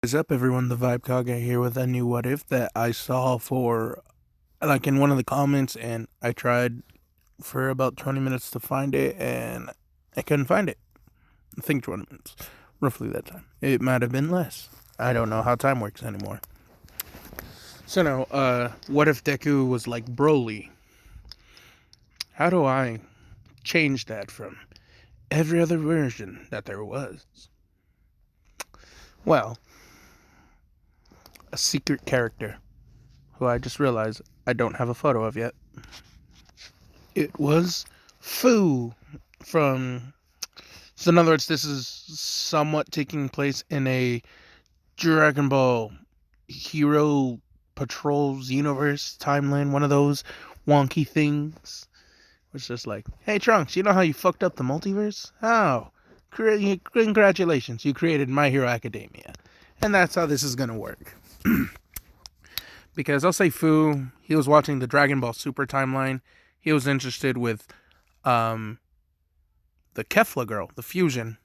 What is up, everyone? The Vibe Kage here with a new what if that I saw for like in one of the comments, and I tried for about 20 minutes to find it, and I couldn't find it. I think 20 minutes, roughly that time. It might have been less. I don't know how time works anymore. So now, what if Deku was like Broly? How do I change that from every other version that there was? Well, a secret character who I just realized I don't have a photo of yet. It was Fu from. So, in other words, this is somewhat taking place in a Dragon Ball Hero Patrols universe timeline, one of those wonky things. It's just like, hey, Trunks, you know how you fucked up the multiverse? Oh, congratulations, you created My Hero Academia. And that's how this is going to work. Because I'll say Fu, he was watching the Dragon Ball Super timeline. He was interested with the Kefla girl, the fusion.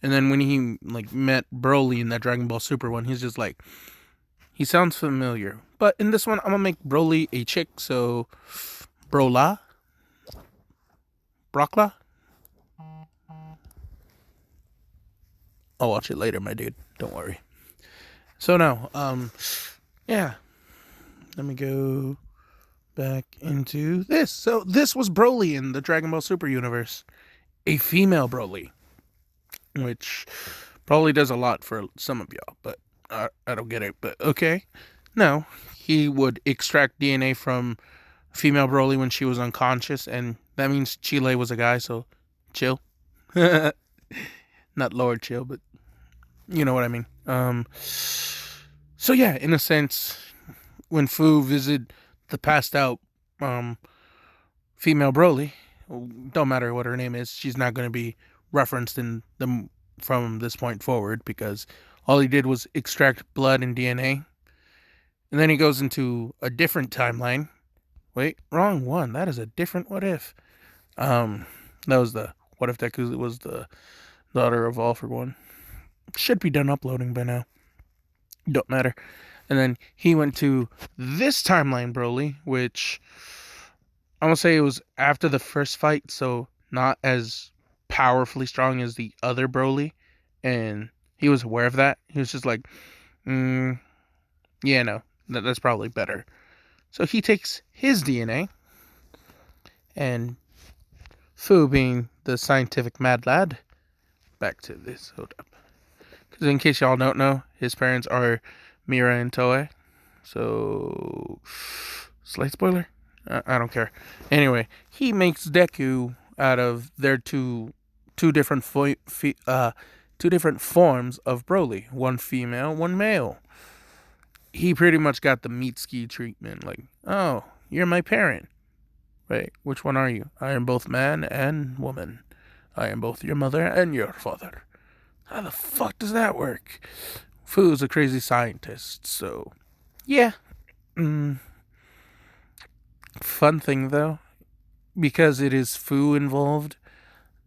And then when he met Broly in that Dragon Ball Super one, he's just like, he sounds familiar. But in this one, I'm gonna make Broly a chick, so Brola, Brockla. I'll watch it later, my dude. Don't worry. So now, yeah. Let me go back into this. So this was Broly in the Dragon Ball Super universe, a female Broly, which probably does a lot for some of y'all, but I don't get it. But okay. No, he would extract DNA from female Broly when she was unconscious, and that means Chile was a guy, so chill. Not Lord Chill, but you know what I mean. So yeah, in a sense, when Fu visited the passed out female Broly, don't matter what her name is, she's not going to be referenced in the from this point forward, because all he did was extract blood and DNA. And then he goes into a different timeline. Wait, wrong one. That is a different what if. That was the what if Deku was the daughter of All for One. Should be done uploading by now. Don't matter. And then he went to this timeline, Broly, which I'm gonna say it was after the first fight, so not as powerfully strong as the other Broly, and he was aware of that. He was just like, yeah, no, that's probably better. So he takes his DNA, and Fu, being the scientific mad lad, back to this. Hold up, because in case y'all don't know, his parents are Mira and Toei. So, slight spoiler. I don't care. Anyway, he makes Deku out of their two different two different forms of Broly, one female, one male. He pretty much got the Mitsuki treatment, like, oh, you're my parent. Wait, which one are you? I am both man and woman. I am both your mother and your father. How the fuck does that work? Fu's a crazy scientist, so yeah. Fun thing though, because it is Fu involved,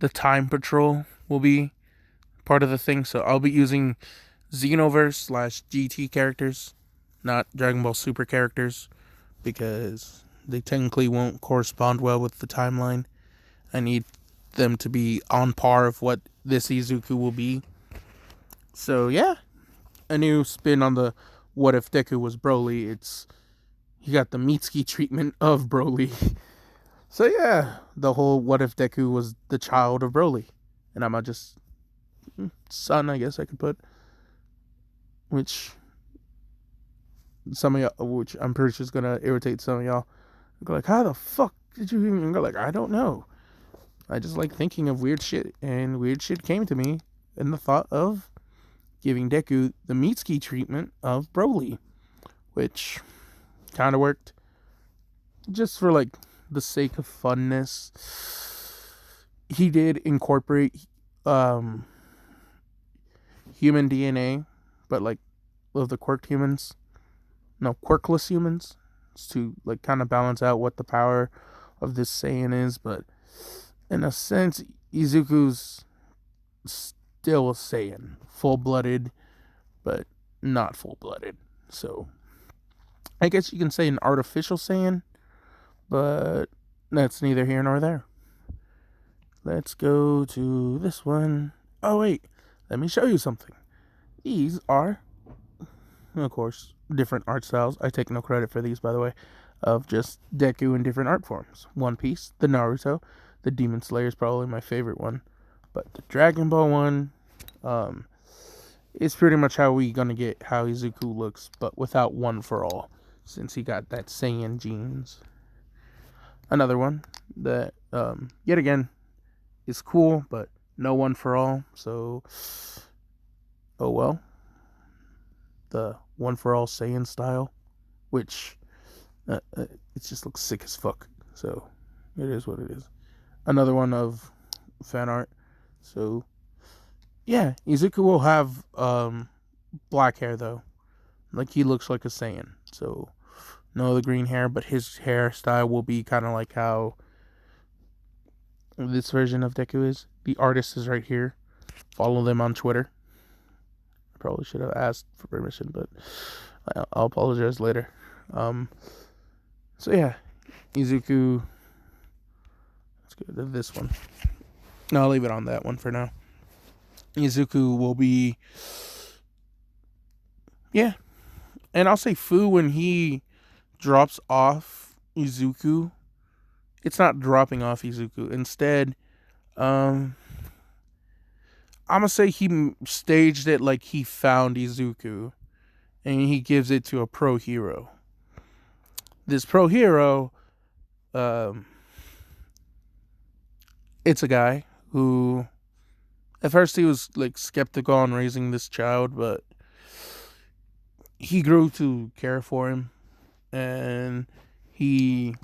the Time Patrol will be part of the thing. So I'll be using Xenoverse / GT characters, not Dragon Ball Super characters, because they technically won't correspond well with the timeline. I need them to be on par of what this Izuku will be. So yeah, a new spin on the what if Deku was Broly. It's you got the Mitsuki treatment of Broly. So yeah, the whole what if Deku was the child of Broly, and I'm not just son, I guess I could put, which some of y'all, which I'm pretty sure is gonna irritate some of y'all. Go like, how the fuck did you even go? Like, I don't know. I just like thinking of weird shit, and weird shit came to me in the thought of giving Deku the Mitsuki treatment of Broly, which kind of worked just for like the sake of funness. He did incorporate human DNA, but like of the quirked humans, no, quirkless humans, to like kind of balance out what the power of this Saiyan is. But in a sense, Izuku's still a Saiyan, full blooded, but not full-blooded. So I guess you can say an artificial Saiyan, but that's neither here nor there. Let's go to this one. Oh, wait. Let me show you something. These are, of course, different art styles. I take no credit for these, by the way, of just Deku in different art forms. One Piece, the Naruto, the Demon Slayer is probably my favorite one. But the Dragon Ball one is pretty much how we gonna get how Izuku looks, but without One for All, since he got that Saiyan genes. Another one that, yet again, is cool, but no One for All, so oh well. The One for All Saiyan style, which it just looks sick as fuck. So it is what it is. Another one of fan art. So yeah, Izuku will have black hair though. Like he looks like a Saiyan. So no the green hair, but his hairstyle will be kind of like how this version of Deku is. The artist is right here. Follow them on Twitter. I probably should have asked for permission, but I'll apologize later. So yeah, Izuku. Let's go to this one. No, I'll leave it on that one for now. Izuku will be, yeah, and I'll say Fu when he drops off Izuku. It's not dropping off Izuku. Instead, I'm gonna say he staged it like he found Izuku, and he gives it to a pro hero. This pro hero, it's a guy who, at first he was like skeptical on raising this child, but he grew to care for him, and he,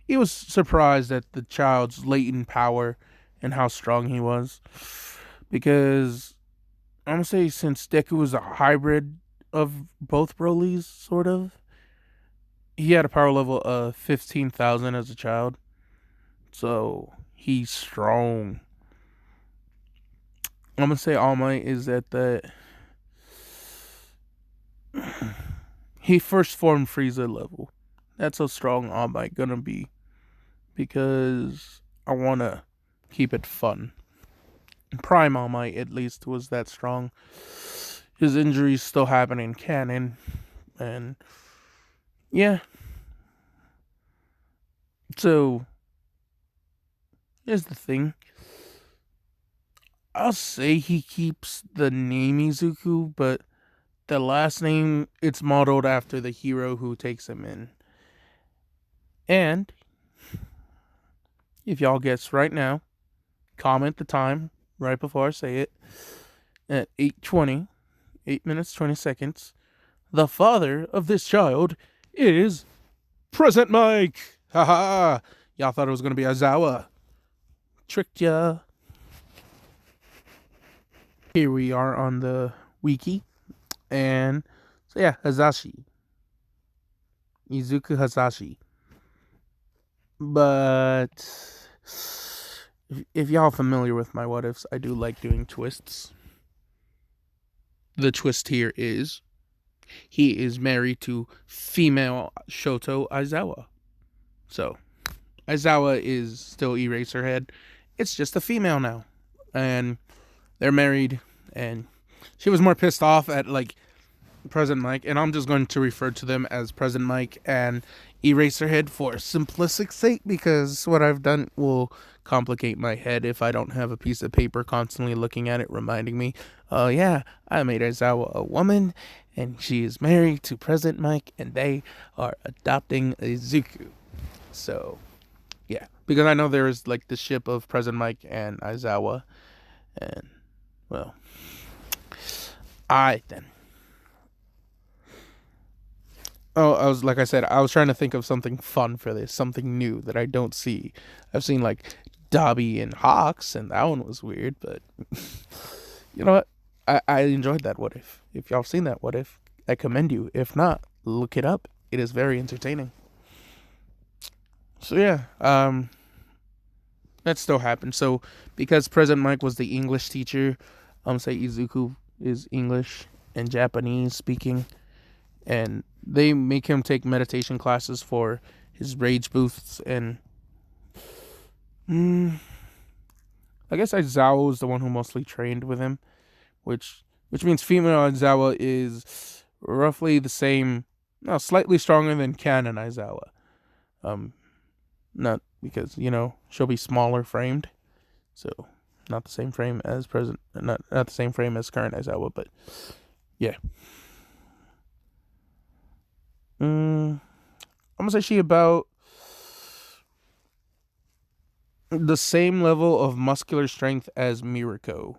he was surprised at the child's latent power and how strong he was, because I'm gonna say since Deku was a hybrid of both Brolys, sort of, he had a power level of 15,000 as a child. So he's strong. I'm gonna say All Might is at the he first formed Frieza level. That's how strong All Might gonna be, because I wanna keep it fun. Prime All Might at least was that strong. His injuries still happen in canon, and yeah. So here's the thing. I'll say he keeps the name Izuku, but the last name, it's modeled after the hero who takes him in. And if y'all guess right now, comment the time right before I say it at 8:20, 8 minutes 20 seconds. The father of this child is Present Mike. Haha. Y'all thought it was gonna be Aizawa. Tricked ya. Here we are on the wiki, and so yeah, Hazashi, Izuku Hazashi. But if y'all familiar with my what ifs, I do like doing twists. The twist here is he is married to female Shoto Aizawa. So Aizawa is still Eraserhead. It's just a female now, and they're married. And she was more pissed off at like Present Mike, and I'm just going to refer to them as Present Mike and Eraserhead for simplistic sake, because what I've done will complicate my head if I don't have a piece of paper constantly looking at it reminding me, oh yeah, I made Aizawa a woman and she is married to Present Mike and they are adopting Izuku. So yeah, because I know there is like the ship of Present Mike and Aizawa, and well, alright then. Oh, I was like I said, I was trying to think of something fun for this, something new that I don't see. I've seen like Dobby and Hawks, and that one was weird, but you know what? I enjoyed that what if. If y'all seen that what if, I commend you. If not, look it up. It is very entertaining. So yeah, that still happened. So because President Mike was the English teacher, say Izuku is English and Japanese speaking, and they make him take meditation classes for his rage boosts. And I guess Aizawa was the one who mostly trained with him, which means female Aizawa is roughly the same, no, slightly stronger than canon Aizawa. Not because she'll be smaller framed, so not the same frame as present, not the same frame as current Aizawa, but yeah. I'm gonna say she about the same level of muscular strength as Mirako,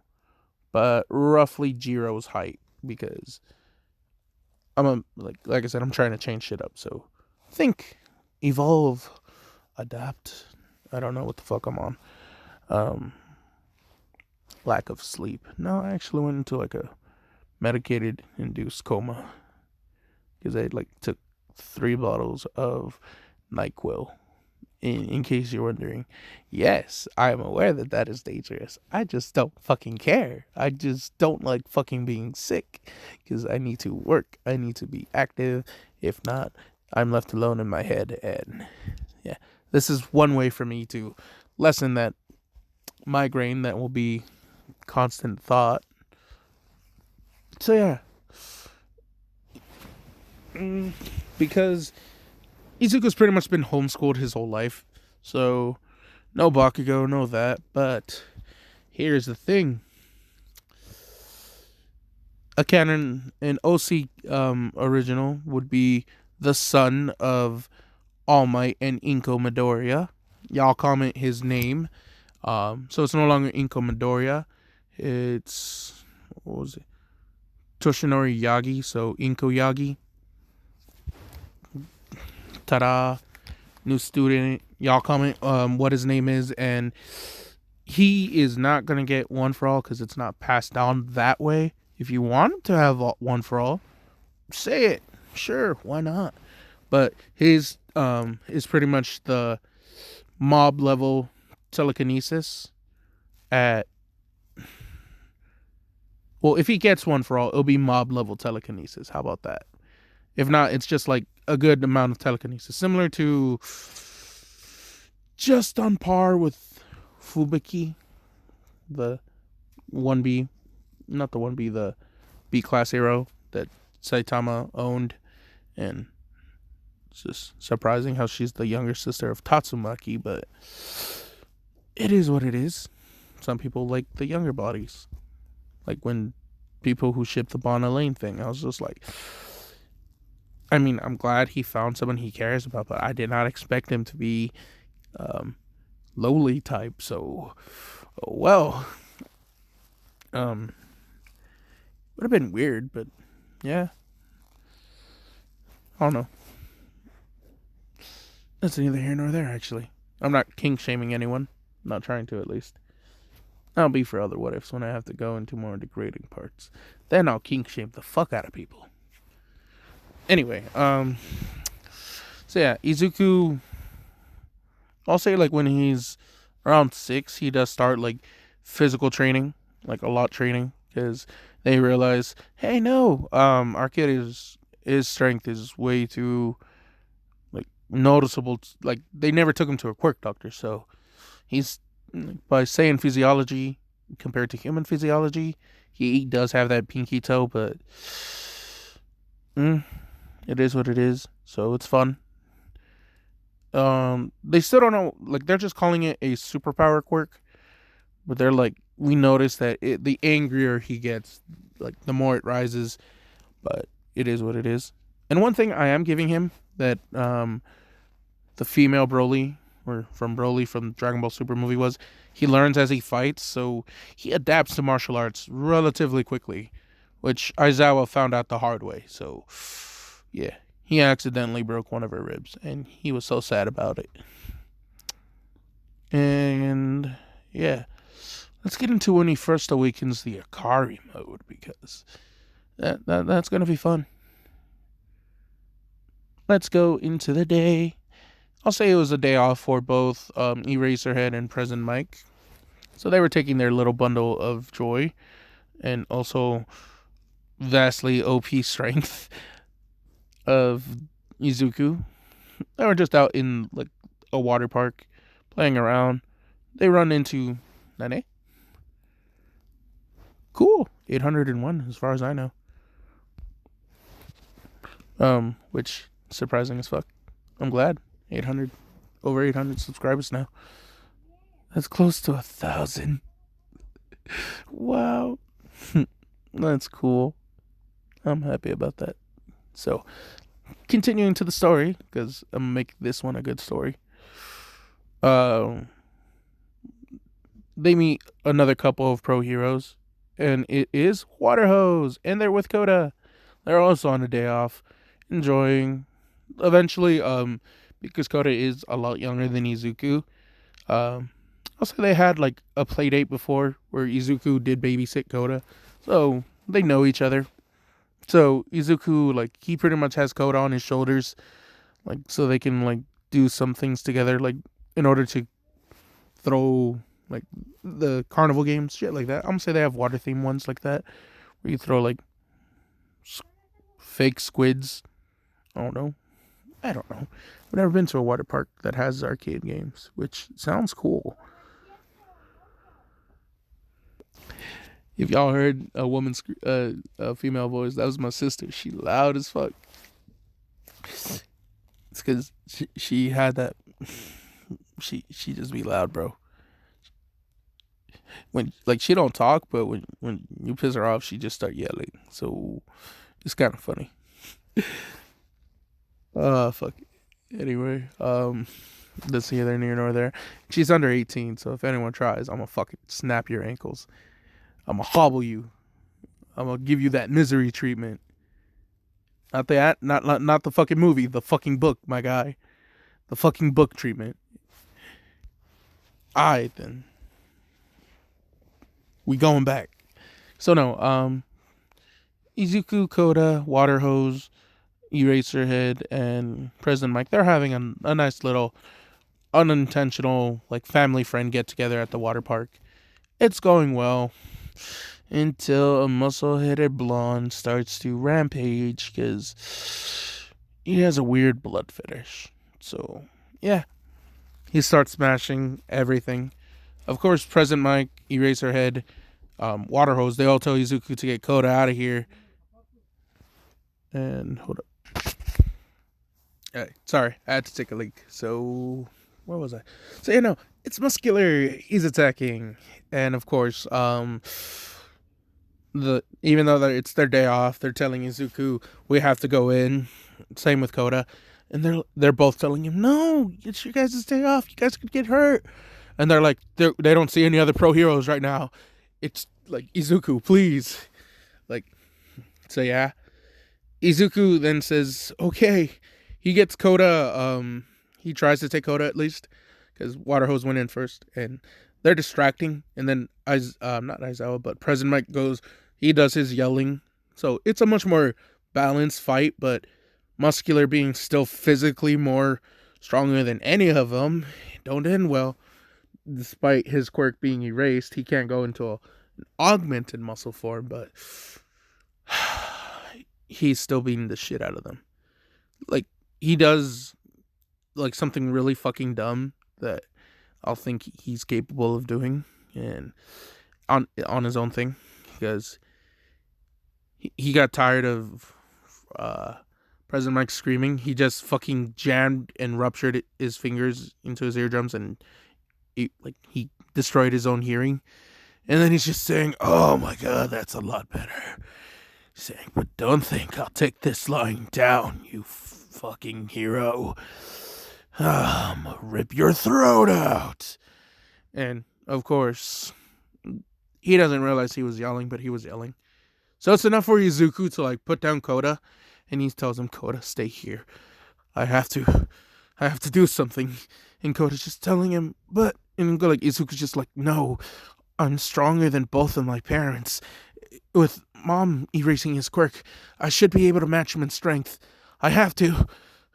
but roughly Jiro's height, because like I said, I'm trying to change shit up. So think, evolve, adapt. I don't know what the fuck I'm on. Lack of sleep. No, I actually went into like a medicated induced coma because I took 3 bottles of NyQuil. In case you're wondering, yes, I am aware that is dangerous. I just don't fucking care. I just don't like fucking being sick because I need to work. I need to be active. If not, I'm left alone in my head. And yeah, this is one way for me to lessen that migraine that will be constant thought. So yeah, because Izuku's pretty much been homeschooled his whole life, so no Bakugo, no that. But here's the thing: a canon, an OC original would be the son of All Might and Inko Midoriya. Y'all comment his name, so it's no longer Inko Midoriya. It's, what was it? Toshinori Yagi, so Inko Yagi. Ta-da! New student. Y'all comment what his name is, and he is not gonna get one for all because it's not passed down that way. If you want to have one for all, say it. Sure, why not? But his is pretty much the mob level telekinesis at, well, if he gets one for all, it'll be mob level telekinesis. How about that? If not, it's just like a good amount of telekinesis, similar to, just on par with Fubiki, the 1B, not the 1B, the B class hero that Saitama owned. And it's just surprising how she's the younger sister of Tatsumaki, but it is what it is. Some people like the younger bodies. Like when people who ship the Bonna Lane thing, I was just like, I mean, I'm glad he found someone he cares about, but I did not expect him to be lowly type. So, well, would have been weird, but yeah, I don't know. That's neither here nor there, actually. I'm not kink shaming anyone. I'm not trying to, at least. That'll be for other what ifs when I have to go into more degrading parts. Then I'll kink shame the fuck out of people. Anyway, so yeah, Izuku, I'll say when he's around 6, he does start physical training, a lot training, because they realize, hey, no, our kid his strength is way too noticeable. They never took him to a quirk doctor, so he's, by saying physiology compared to human physiology, he does have that pinky toe, but it is what it is, so it's fun. They still don't know, they're just calling it a superpower quirk, but they're we notice that the angrier he gets, the more it rises, but it is what it is. And one thing I am giving him that the female Broly, or from Broly from Dragon Ball Super movie, was he learns as he fights, so he adapts to martial arts relatively quickly, which Aizawa found out the hard way, so yeah, he accidentally broke one of her ribs, and he was so sad about it. And yeah, let's get into when he first awakens the Akari mode, because that's gonna be fun. Let's go into the day. I'll say it was a day off for both Eraserhead and Present Mike. So they were taking their little bundle of joy and also vastly OP strength of Izuku. They were just out in like a water park playing around. They run into Nane. Cool. 801 as far as I know. Which surprising as fuck. I'm glad. 800 over 800 subscribers now. That's close to 1,000. Wow. That's cool. I'm happy about that. So, continuing to the story, because I'm gonna make this one a good story. They meet another couple of pro heroes, and it is Water Hose, and they're with Koda. They're also on a day off, enjoying. Eventually, because Koda is a lot younger than Izuku, also they had like a play date before where Izuku did babysit Koda, so they know each other. So Izuku, like, he pretty much has Koda on his shoulders, like, so they can like do some things together, like in order to throw like the carnival games, shit like that. I'm gonna say they have water themed ones like that, where you throw like fake squids. I don't know. I've never been to a water park that has arcade games, which sounds cool. If y'all heard a woman's a female voice, that was my sister. She loud as fuck. It's because she had that. She just be loud, bro. When like she don't talk, but when you piss her off, she just start yelling. So it's kind of funny. Fuck. Anyway, that's neither near nor there. She's under 18, so if anyone tries, I'm gonna fucking snap your ankles. I'm gonna hobble you. I'm gonna give you that misery treatment. Not the fucking movie, the fucking book, my guy. The fucking book treatment. Alright then. We going back. So no, Izuku, Koda, Water Hose, Eraserhead, and President Mike, they're having a nice little unintentional like family friend get together at the water park. It's going well until a muscle-headed blonde starts to rampage because he has a weird blood fetish. So yeah, he starts smashing everything. Of course, President Mike, Eraserhead, Water Hose, they all tell Izuku to get Koda out of here. And hold up. Sorry, I had to take a leak. So where was I? So you know, it's muscular. He's attacking, and of course, even though it's their day off, they're telling Izuku we have to go in. Same with Koda, and they're both telling him, no, it's your guys' day off. You guys could get hurt, and they're like they don't see any other pro heroes right now. It's like, Izuku, please, like, so yeah. Izuku then says, okay. He gets Koda. He tries to take Koda at least, because Water Hose went in first, and they're distracting. And then not Aizawa, but President Mike goes. He does his yelling, so it's a much more balanced fight. But muscular being still physically more stronger than any of them, don't end well. Despite his quirk being erased, he can't go into an augmented muscle form, but he's still beating the shit out of them. Like, he does like something really fucking dumb that I'll think he's capable of doing, and on his own thing, because he got tired of President Mike screaming. He just fucking jammed and ruptured his fingers into his eardrums, and he destroyed his own hearing. And then he's just saying, "Oh my god, that's a lot better." Saying, "But don't think I'll take this lying down, you fucking hero. I'm gonna rip your throat out." And of course, he doesn't realize he was yelling, but he was yelling. So it's enough for Izuku to like put down Koda, and he tells him, "Koda, stay here. I have to do something." And Koda's just telling him, "But," and like Izuku's just like, "No, I'm stronger than both of my parents. With Mom erasing his quirk, I should be able to match him in strength. I have to.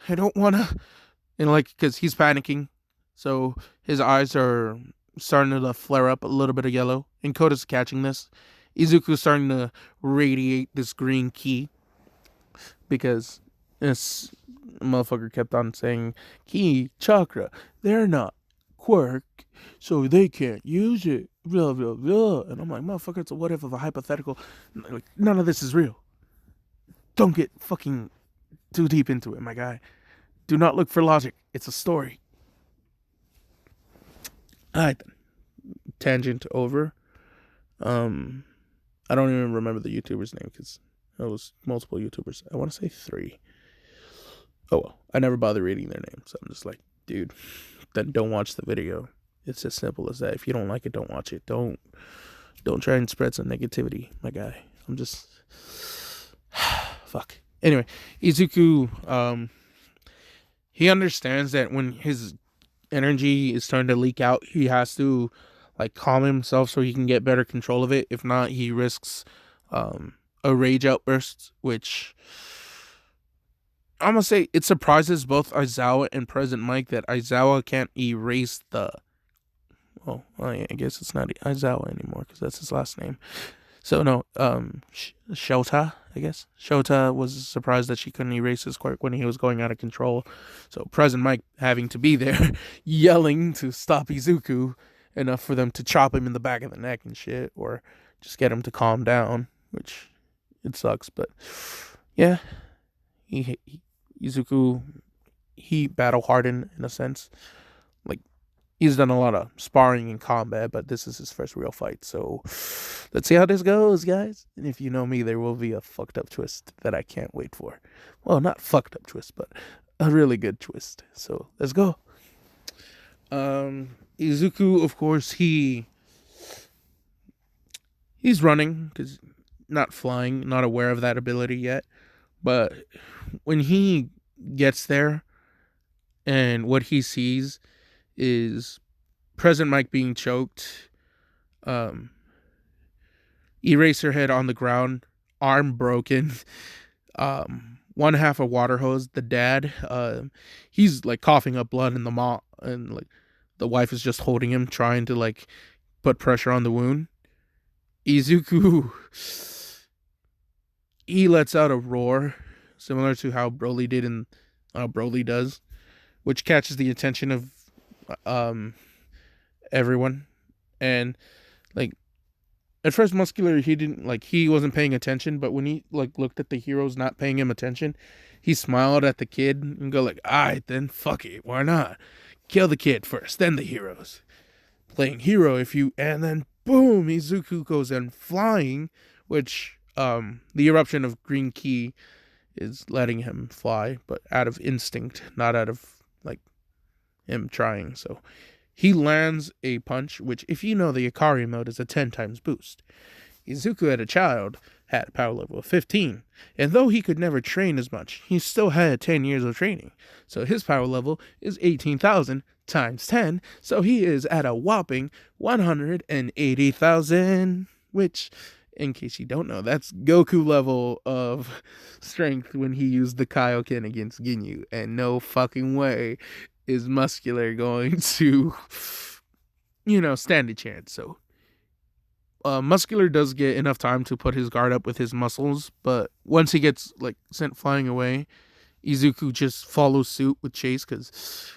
I don't wanna." And like, because he's panicking, so his eyes are starting to flare up a little bit of yellow. And Koda's catching this. Izuku's starting to radiate this green ki because this motherfucker kept on saying ki chakra. They're not quirk, so they can't use it. Blah blah blah. And I'm like, motherfucker, it's a what if of a hypothetical. Like, none of this is real. Don't get fucking too deep into it, my guy. Do not look for logic. It's a story. Alright then. Tangent over. I don't even remember the YouTuber's name because it was multiple YouTubers. I want to say 3. Oh well, I never bother reading their names. So I'm just like, dude, then don't watch the video. It's as simple as that. If you don't like it, don't watch it. Don't try and spread some negativity, my guy. I'm just fuck. Anyway, Izuku, he understands that when his energy is starting to leak out, he has to like calm himself so he can get better control of it. If not, he risks a rage outburst, which I'm gonna say it surprises both Aizawa and Present Mike that Aizawa can't erase the. Well, I guess it's not Aizawa anymore because that's his last name. So no, Shota, I guess. Shota was surprised that she couldn't erase his quirk when he was going out of control. So Present Mike having to be there, yelling to stop Izuku, enough for them to chop him in the back of the neck and shit, or just get him to calm down, which it sucks, but yeah, Izuku, he battle hardened in a sense. Like, he's done a lot of sparring and combat, but this is his first real fight. So let's see how this goes, guys. And if you know me, there will be a fucked up twist that I can't wait for. Well, not fucked up twist, but a really good twist. So let's go. Izuku, of course, he's running because not flying, not aware of that ability yet. But when he gets there, and what he sees is Present Mike being choked, Eraserhead on the ground, arm broken, one half a water hose. The dad, he's like coughing up blood in the mom, and like the wife is just holding him, trying to like put pressure on the wound. Izuku, he lets out a roar, similar to how Broly did in Broly does, which catches the attention of everyone. And like at first, Muscular, he wasn't paying attention, but when he like looked at the heroes not paying him attention, he smiled at the kid and go like, alright then, fuck it, why not? Kill the kid first, then the heroes. Playing hero and then boom, Izuku goes in flying, which the eruption of green ki is letting him fly, but out of instinct, not out of like him trying. So he lands a punch, which if you know the Ikari mode is a 10 times boost. Izuku as a child had a power level of 15, and though he could never train as much, he still had 10 years of training. So his power level is 18,000 times 10, so he is at a whopping 180,000, which, in case you don't know, that's Goku level of strength when he used the Kaioken against Ginyu, and no fucking way is Muscular going to, stand a chance. So Muscular does get enough time to put his guard up with his muscles, but once he gets like sent flying away, Izuku just follows suit with chase because,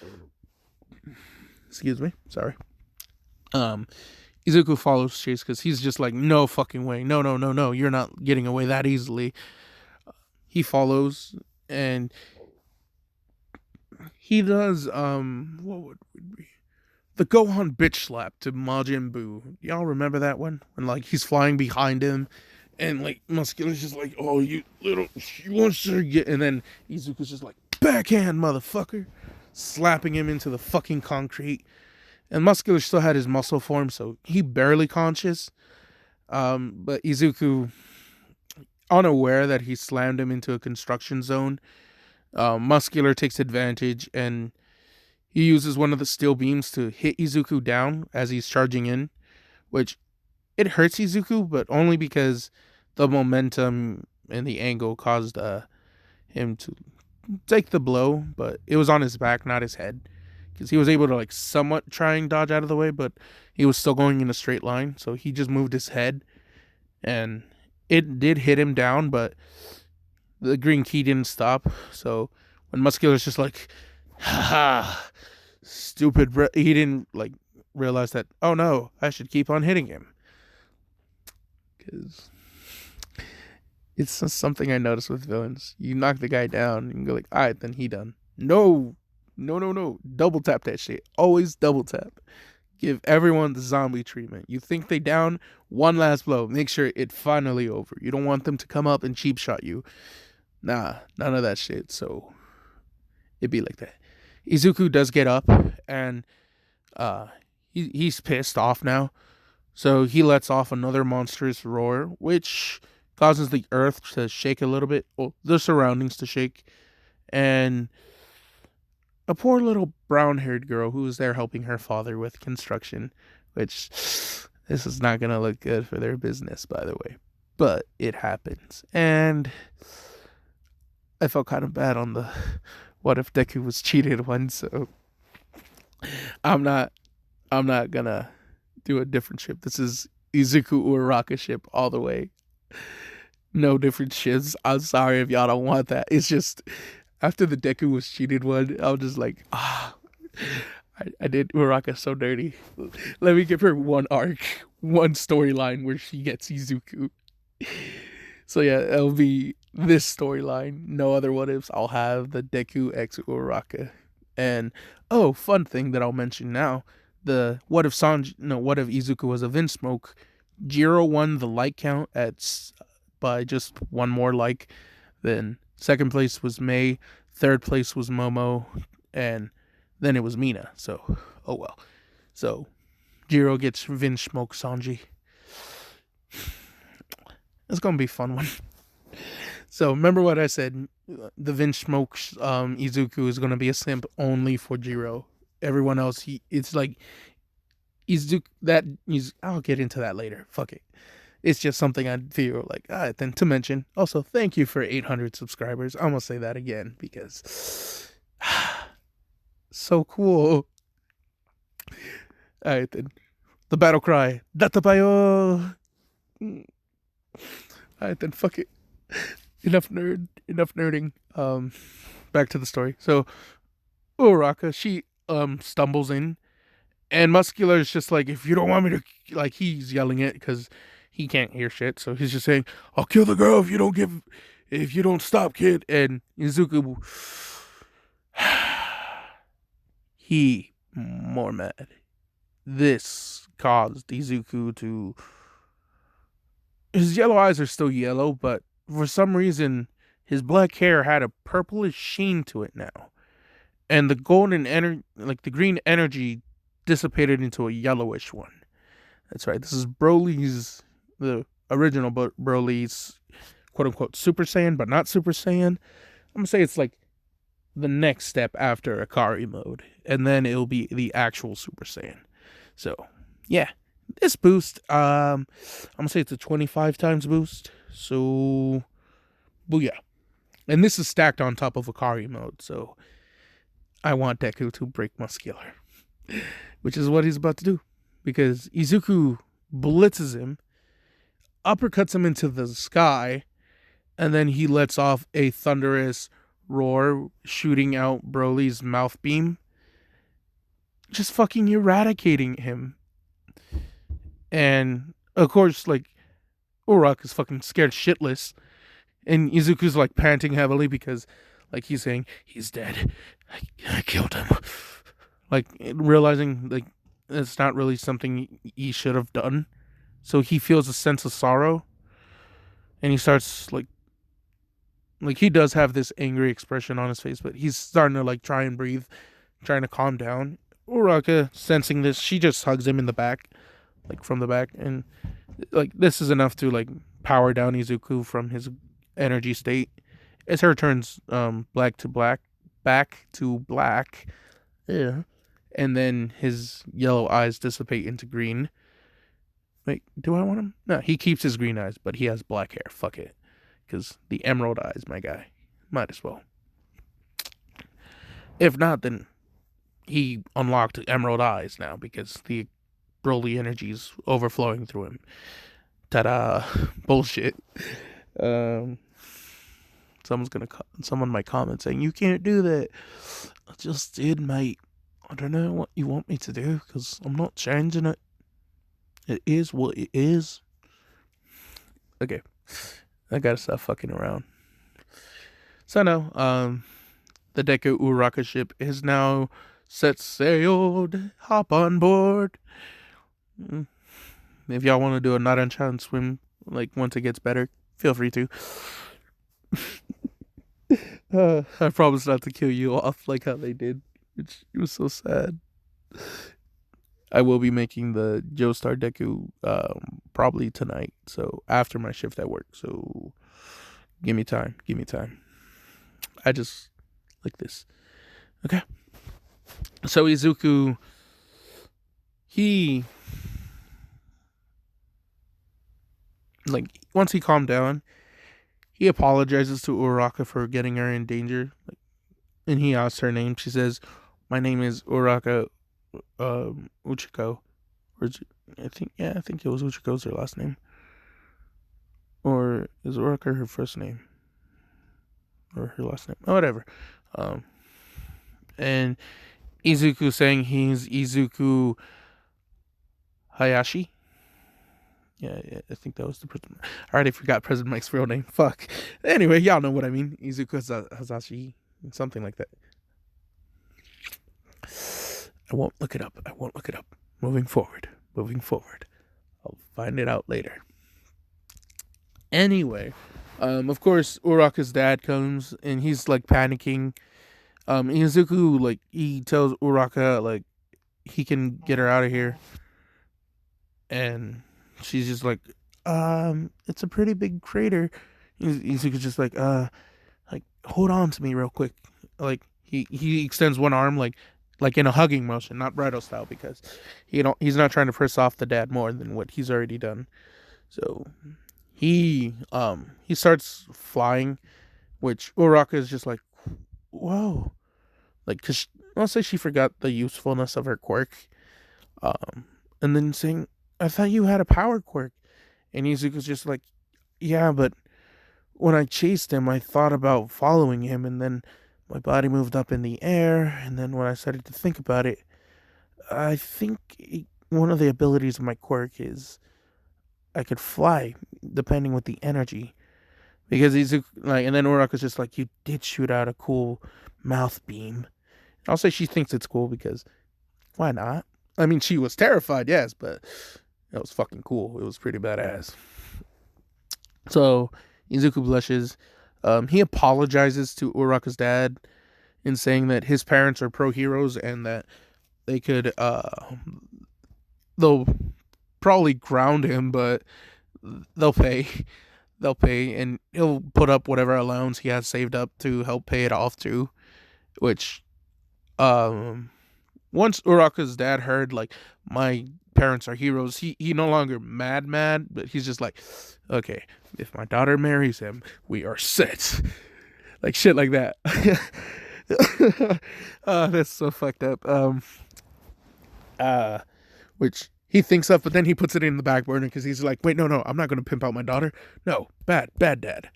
excuse me, sorry. Izuku follows chase because he's just like, no fucking way, no, you're not getting away that easily. He follows and he does what would it be? The Gohan bitch slap to Majin Buu. Y'all remember that one? When like he's flying behind him and like Muscular's just like, oh, you wants to get, and then Izuku's just like, backhand, motherfucker, slapping him into the fucking concrete. And Muscular still had his muscle form, so he barely conscious. But Izuku, unaware that he slammed him into a construction zone, Muscular takes advantage and he uses one of the steel beams to hit Izuku down as he's charging in, which it hurts Izuku, but only because the momentum and the angle caused him to take the blow, but it was on his back, not his head. Because he was able to like somewhat try and dodge out of the way, but he was still going in a straight line. So he just moved his head, and it did hit him down, but the green key didn't stop. So when Muscular's just like, ha, stupid, he didn't like realize that. Oh no, I should keep on hitting him. Because it's something I noticed with villains. You knock the guy down, and go like, all right, then he done. No. Double tap that shit. Always double tap. Give everyone the zombie treatment. You think they down, one last blow. Make sure it finally over. You don't want them to come up and cheap shot you. Nah, none of that shit. So it'd be like that. Izuku does get up, and he's pissed off now. So he lets off another monstrous roar, which causes the earth to shake a little bit. Well, the surroundings to shake. And a poor little brown-haired girl who was there helping her father with construction, which this is not going to look good for their business, by the way. But it happens. And I felt kind of bad on the what if Deku was cheated one, so I'm not going to do a different ship. This is Izuku Uraraka ship all the way. No different ships. I'm sorry if y'all don't want that. It's just after the Deku was cheated one, I was just like, I did Uraraka so dirty. Let me give her one arc, one storyline where she gets Izuku. So yeah, it'll be this storyline. No other what ifs. I'll have the Deku X Uraraka. And fun thing that I'll mention now: what if Izuku was a Vinsmoke? Jiro won the like count by just one more like. Then second place was Mei, third place was Momo, and then it was Mina. So, oh well. So, Jiro gets Vinsmoke Sanji. It's gonna be a fun one. So, remember what I said? The Vinsmoke Izuku is gonna be a simp only for Jiro. Everyone else, it's like Izuku. I'll get into that later. Fuck it. It's just something I feel like, then to mention. Also, thank you for 800 subscribers. I'm going to say that again because so cool. All right, then. The battle cry. Datapayo. All right, then. Fuck it. Enough nerding. Back to the story. So, Uraraka, she stumbles in, and Muscular is just like, if you don't want me to, like, he's yelling it because he can't hear shit, so he's just saying, I'll kill the girl if you don't stop, kid. And Izuku, he more mad. This caused Izuku to, his yellow eyes are still yellow, but for some reason, his black hair had a purplish sheen to it now. And the the green energy dissipated into a yellowish one. That's right, this is Brolys, the original Brolys, quote-unquote Super Saiyan, but not Super Saiyan. I'm going to say it's like the next step after Akari mode, and then it'll be the actual Super Saiyan. So, yeah, this boost, I'm going to say it's a 25 times boost, so, booyah. And this is stacked on top of Akari mode, so I want Deku to break Muscular, which is what he's about to do, because Izuku blitzes him, uppercuts him into the sky, and then he lets off a thunderous roar, shooting out Broly's mouth beam, just fucking eradicating him. And of course, like, Uraraka is fucking scared shitless, and Izuku's like panting heavily because, like, he's saying he's dead. I killed him. Like, realizing like it's not really something he should have done. So he feels a sense of sorrow, and he starts like he does have this angry expression on his face, but he's starting to like try and breathe, trying to calm down. Uraraka, sensing this, she just hugs him in the back, like from the back, and like this is enough to like power down Izuku from his energy state. As her turns back to black, yeah, and then his yellow eyes dissipate into green. Wait, do I want him? No, he keeps his green eyes, but he has black hair. Fuck it. Because the emerald eyes, my guy. Might as well. If not, then he unlocked Emerald Eyes now because the Broly energy is overflowing through him. Ta-da! Bullshit. Um, someone might comment saying you can't do that. I just did, mate. I don't know what you want me to do because I'm not changing it. It is what it is. Okay, I gotta stop fucking around. So no, the Deku Uraka ship is now set sailed. Hop on board. If y'all want to do a not unchallenged swim, like once it gets better, feel free to. I promise not to kill you off like how they did. It was so sad. I will be making the Joestar Deku probably tonight, so after my shift at work. So give me time. Give me time. I just like this. Okay. So Izuku, he like once he calmed down, he apologizes to Uraka for getting her in danger. Like, and he asks her name. She says, "My name is Uraka Uchiko." Or I think it was Uchiko's her last name. Or is Uraka her first name? Or her last name? Oh, whatever. And Izuku saying he's Izuku Hayashi. Yeah, I think that was the person. I already forgot President Mike's real name. Fuck. Anyway, y'all know what I mean. Izuku Hayashi. Something like that. I won't look it up. Moving forward. I'll find it out later. Anyway, of course, Uraka's dad comes and he's like panicking. Izuku, like, he tells Uraka, like, he can get her out of here. And she's just like, it's a pretty big crater. Izuku's just like, hold on to me real quick. Like, he extends one arm, like in a hugging motion, not Brito style, because he's not trying to piss off the dad more than what he's already done. So he starts flying, which Uraka is just like, whoa, like, cause I'll say she forgot the usefulness of her quirk, and then saying, I thought you had a power quirk, and Izuku's just like, yeah, but when I chased him, I thought about following him, and then my body moved up in the air, and then when I started to think about it, I think one of the abilities of my quirk is I could fly, depending with the energy. Because he's like, and then Uraka's just like, you did shoot out a cool mouth beam. I'll say she thinks it's cool because why not? I mean, she was terrified, yes, but it was fucking cool. It was pretty badass. So Izuku blushes. He apologizes to Uraka's dad in saying that his parents are pro heroes and that they could they'll probably ground him, but they'll pay. They'll pay, and he'll put up whatever allowance he has saved up to help pay it off too. Which, once Uraka's dad heard like my parents are heroes, he no longer mad, but he's just like, okay, if my daughter marries him, we are set. Like shit like that. That's so fucked up. Which he thinks of, but then he puts it in the back burner because he's like, wait, no, I'm not gonna pimp out my daughter. No, bad dad.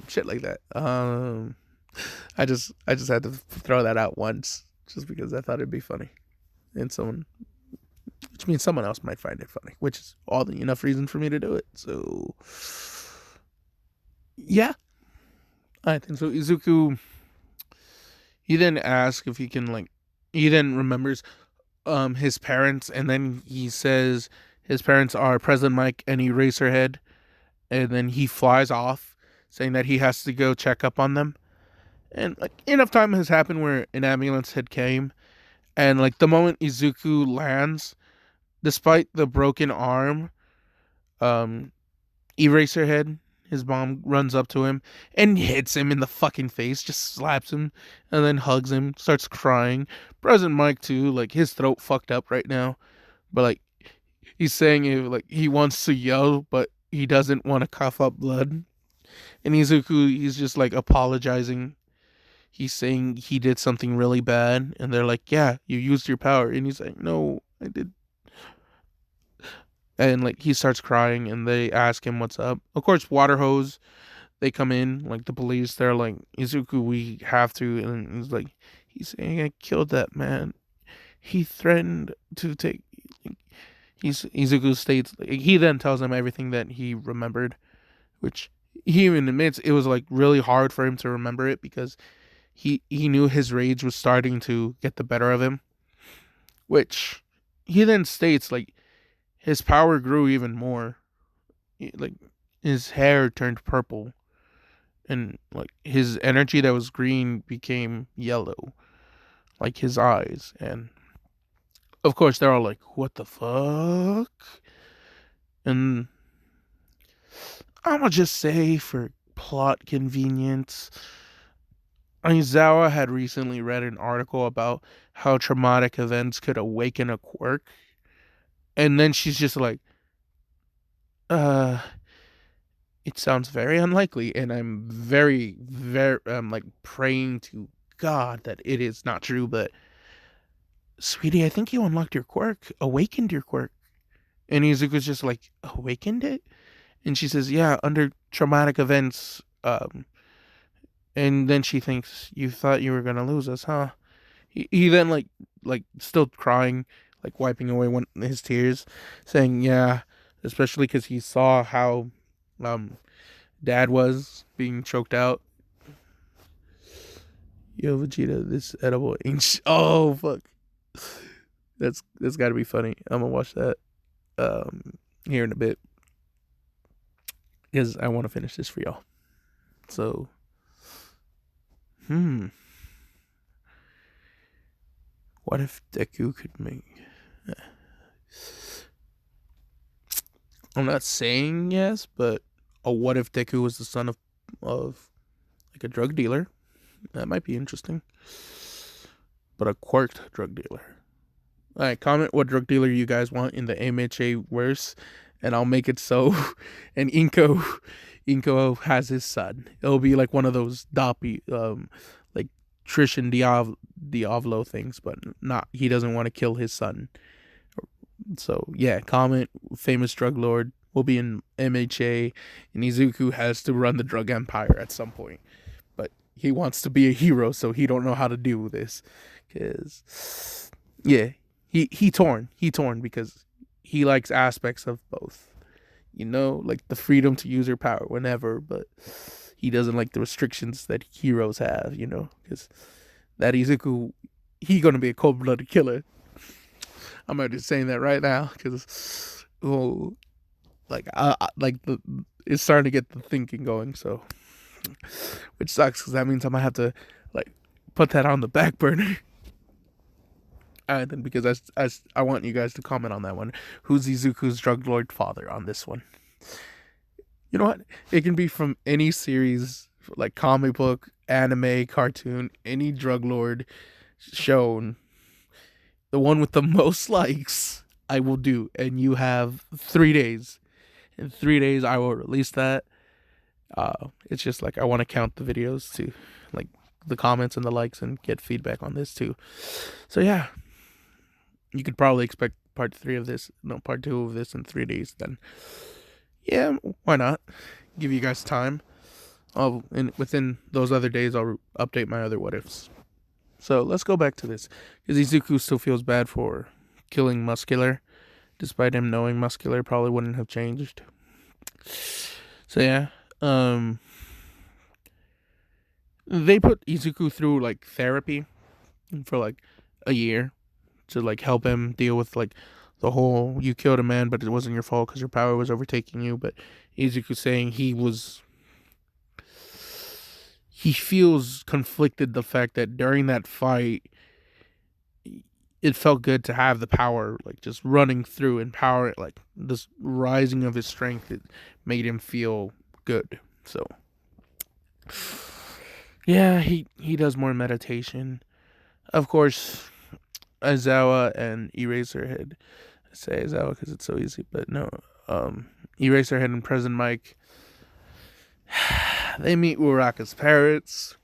Shit like that. I just had to throw that out once just because I thought it'd be funny, and which means someone else might find it funny, which is all the enough reason for me to do it. So, yeah, I think so. Izuku, he then asks if he can he then remembers his parents, and then he says his parents are President Mike and Eraserhead, and then he flies off saying that he has to go check up on them. And like enough time has happened where an ambulance had came, and like the moment Izuku lands, despite the broken arm, Eraserhead, his mom, runs up to him and hits him in the fucking face, just slaps him, and then hugs him, starts crying. President Mike too, like his throat fucked up right now, but like he's saying like he wants to yell, but he doesn't want to cough up blood. And Izuku, he's just like apologizing. he's saying he did something really bad, and they're like, "Yeah, you used your power," and he's like, "No, I did." And like he starts crying, and they ask him what's up. Of course, water hose. They come in, like the police. They're like, "Izuku, we have to," and he's like, "He's saying I killed that man. He threatened to take." Izuku states, he then tells them everything that he remembered, which he even admits it was like really hard for him to remember it because he knew his rage was starting to get the better of him, which he then states like his power grew even more. Like his hair turned purple, and like his energy that was green became yellow, like his eyes. And of course they're all like, "What the fuck?" And I'ma just say for plot convenience, Aizawa had recently read an article about how traumatic events could awaken a quirk, and then she's just like, uh, it sounds very unlikely, and I'm I'm like praying to God that it is not true, but sweetie, I think you unlocked your quirk, awakened your quirk. And Izuku's just like, awakened it? And she says, yeah, under traumatic events, and then she thinks, you thought you were gonna lose us, huh? He then like still crying, like wiping away his tears, saying, yeah, especially because he saw how um Dad was being choked out. Yo, Vegeta, this edible ain't. Oh fuck, that's got to be funny. I'm gonna watch that here in a bit because I want to finish this for y'all. So, what if Deku could make? I'm not saying yes, but what if Deku was the son of like a drug dealer? That might be interesting. But a quirked drug dealer. All right, comment what drug dealer you guys want in the MHA verse, and I'll make it so. And Inko has his son. It'll be like one of those Doppy, like Trish and Diavolo things, but not. He doesn't want to kill his son. So yeah, comment famous drug lord will be in MHA, and Izuku has to run the drug empire at some point. But he wants to be a hero, so he don't know how to do this. Cause yeah, he torn because he likes aspects of both. You know, like the freedom to use your power whenever, but he doesn't like the restrictions that heroes have. You know, because that Izuku, he gonna be a cold-blooded killer. I'm already saying that right now because, oh, like it's starting to get the thinking going. So, which sucks because that means I might have to like put that on the back burner. Alright then, because I want you guys to comment on that one. Who's Izuku's drug lord father on this one? You know what? It can be from any series, like comic book, anime, cartoon, any drug lord shown. The one with the most likes, I will do, and you have 3 days. In 3 days, I will release that. It's just like I want to count the videos to, like, the comments and the likes and get feedback on this too. So yeah. You could probably expect part 2 of this in 3 days then. Yeah, why not? Give you guys time. Within those other days, I'll update my other what ifs. So let's go back to this. Because Izuku still feels bad for killing Muscular, despite him knowing Muscular probably wouldn't have changed. So yeah, they put Izuku through like therapy for like a year to like help him deal with like the whole you killed a man but it wasn't your fault because your power was overtaking you. But Izuku saying he feels conflicted the fact that during that fight it felt good to have the power like just running through and power, like this rising of his strength, it made him feel good. So yeah, he does more meditation. Of course, Aizawa and Eraserhead. I say Aizawa because it's so easy, but no. Eraserhead and President Mike, they meet Uraraka's parents.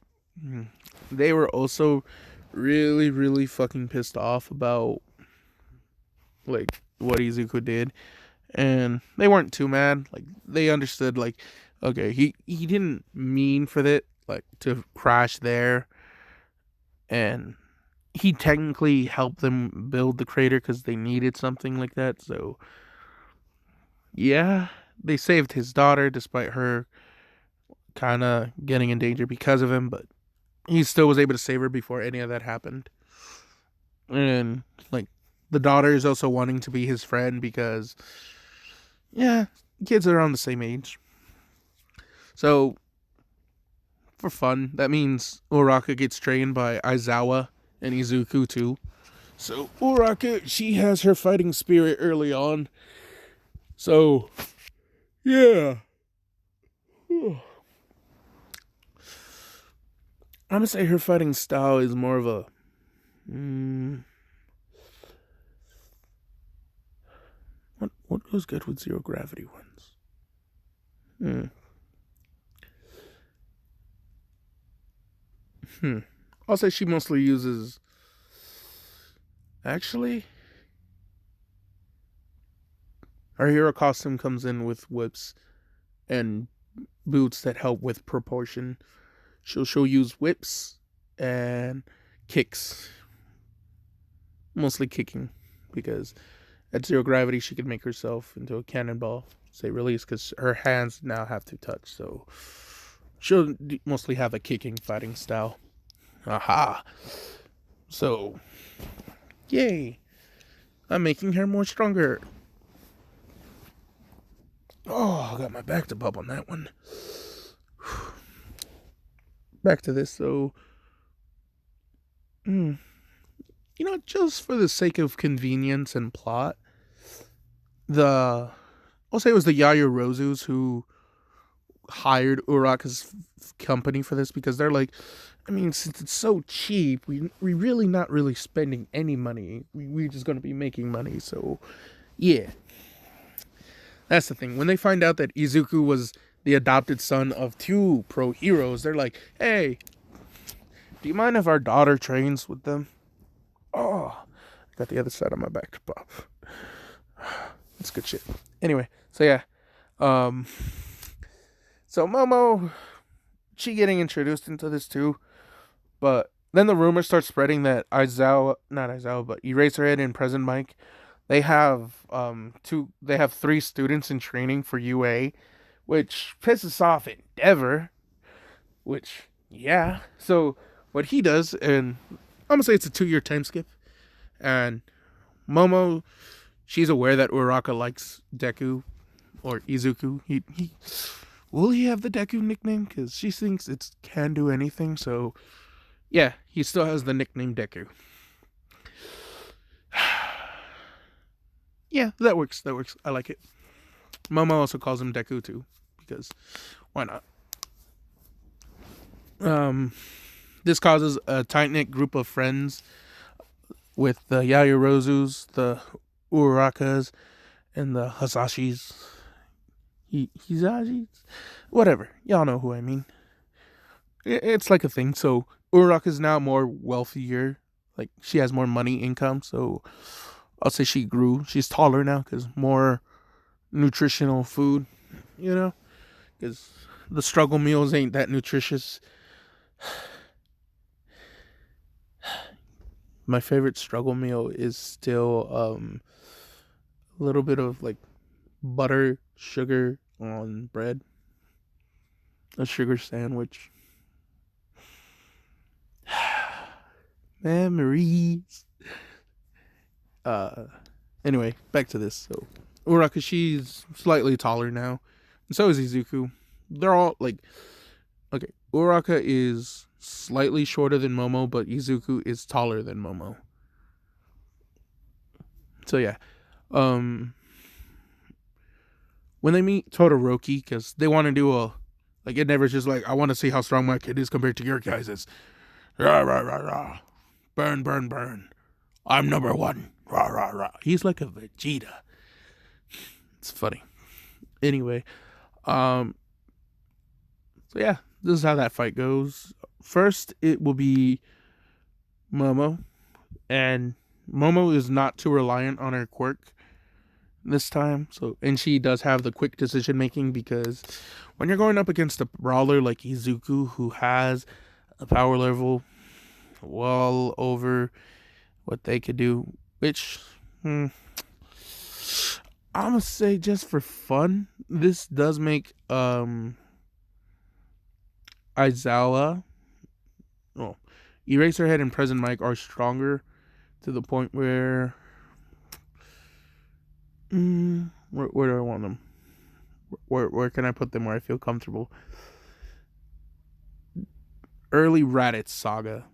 they were also really, really fucking pissed off about like what Izuku did, and they weren't too mad. Like they understood, like, okay, he didn't mean for it like to crash there, and he technically helped them build the crater because they needed something like that. So yeah, they saved his daughter despite her kind of getting in danger because of him, but he still was able to save her before any of that happened. And like the daughter is also wanting to be his friend because yeah, kids are around the same age. So for fun, that means Uraka gets trained by Aizawa and Izuku too. So Uraka, she has her fighting spirit early on. So yeah. I'm gonna say her fighting style is more of a what goes good with zero gravity ones? I'll say she mostly uses. Actually, her hero costume comes in with whips and boots that help with proportion. She'll use whips and kicks, mostly kicking, because at zero gravity she could make herself into a cannonball. Say release because her hands now have to touch, so she'll mostly have a kicking fighting style. Aha! So, yay! I'm making her more stronger. Oh, I got my back to pop on that one. Back to this, so just for the sake of convenience and plot, I'll say it was the Yaoyorozus who hired Uraka's company for this because they're like, I mean, since it's so cheap, we really not really spending any money. We're just gonna be making money, so yeah. That's the thing. When they find out that Izuku was the adopted son of two pro heroes, they're like, hey, do you mind if our daughter trains with them? Oh, I got the other side on my back to pop. That's good shit. Anyway, so yeah. So Momo, she getting introduced into this too. But then the rumor starts spreading that not Aizawa, but Eraserhead and Present Mike, they have they have 3 students in training for UA, which pisses off Endeavor, which yeah. So what he does, and I'm gonna say it's a 2-year time skip, and Momo, she's aware that Uraka likes Deku or Izuku. He will he have the Deku nickname because she thinks it can do anything. So yeah, he still has the nickname Deku. Yeah, that works. That works. I like it. Momo also calls him Deku too, because why not? This causes a tight knit group of friends with the Yaoyorozus, the Urakas, and the Hasashis. Hizashis? Whatever. Y'all know who I mean. It's like a thing. So Uraka is now more wealthier. Like she has more money income. So I'll say she grew. She's taller now because more nutritional food. Because the struggle meals ain't that nutritious. My favorite struggle meal is still a little bit of like butter, sugar on bread, a sugar sandwich. Memories. Anyway, back to this. So Uraka, she's slightly taller now, and so is Izuku. They're all like, okay, Uraka is slightly shorter than Momo, but Izuku is taller than Momo. So yeah, when they meet Todoroki, because they want to do it never just like, I want to see how strong my kid is compared to your guys's. Rah, rah, rah, rah. Burn, burn, burn. I'm number 1. Rah, rah, rah. He's like a Vegeta. It's funny. Anyway, so yeah, this is how that fight goes. First, it will be Momo, and Momo is not too reliant on her quirk this time. So, and she does have the quick decision making because when you're going up against a brawler like Izuku, who has a power level well over what they could do, which I'm gonna say just for fun, this does make Aizawa, oh, Eraserhead and Present Mike are stronger to the point where where do I want them? Where can I put them where I feel comfortable? Early Raditz Saga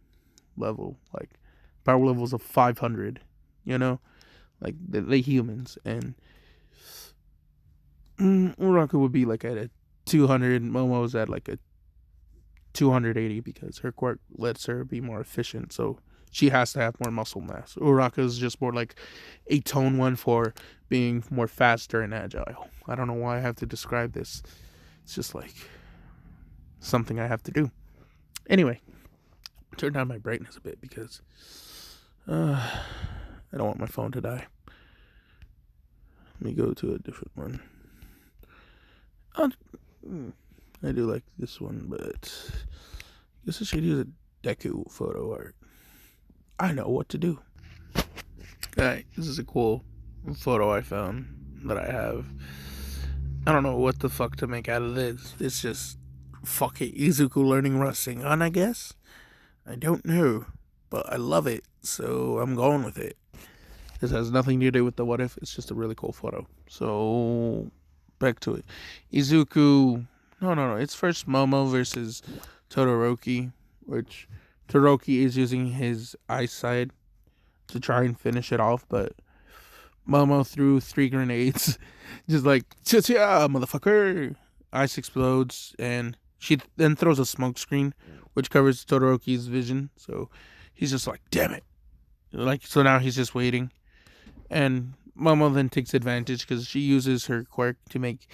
level, like power levels of 500, you know, like the humans, and Uraka would be like at a 200. Momo's at like a 280 because her quirk lets her be more efficient, so she has to have more muscle mass. Uraka is just more like a tone one for being more faster and agile. I don't know why I have to describe this. It's just like something I have to do. Anyway, turn down my brightness a bit because I don't want my phone to die. Let me go to a different one. I do like this one, but I guess I should use a Deku photo art. I know what to do. Alright, this is a cool photo I found that I have. I don't know what the fuck to make out of this. It's just fuck it, Izuku learning Rasengan, I guess? I don't know, but I love it, so I'm going with it. This has nothing to do with the what if, it's just a really cool photo. So, back to it. Izuku, no, it's first Momo versus Todoroki, which Todoroki is using his eyesight to try and finish it off, but Momo threw 3 grenades, just like, cha-cha, motherfucker! Ice explodes, and she then throws a smoke screen, which covers Todoroki's vision, so he's just like, damn it. Like, so now he's just waiting. And Momo then takes advantage because she uses her quirk to make